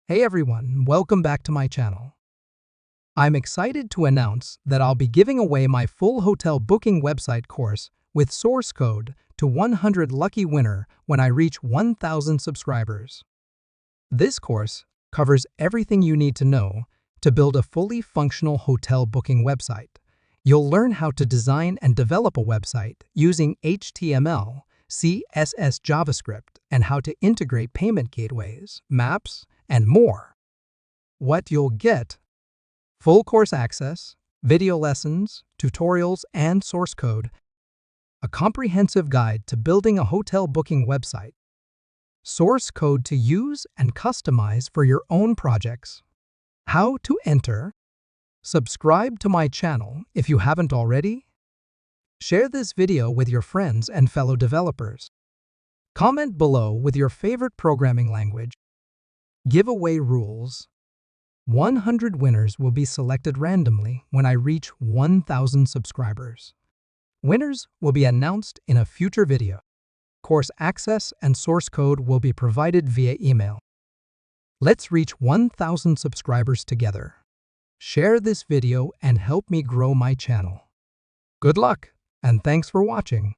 Hey everyone, welcome back to my channel. I'm excited to announce that I'll be giving away my full hotel booking website course with source code to 100 lucky winner when I reach 1,000 subscribers. This course covers everything you need to know to build a fully functional hotel booking website. You'll learn how to design and develop a website using HTML, CSS, JavaScript, and how to integrate payment gateways, maps, and more. What you'll get: full course access, video lessons, tutorials, and source code, a comprehensive guide to building a hotel booking website, source code to use and customize for your own projects, how to enter. Subscribe to my channel if you haven't already. Share this video with your friends and fellow developers. Comment below with your favorite programming language. Giveaway rules: 100 winners will be selected randomly when I reach 1,000 subscribers. Winners will be announced in a future video. Course access and source code will be provided via email. Let's reach 1,000 subscribers together. Share this video and help me grow my channel. Good luck, and thanks for watching.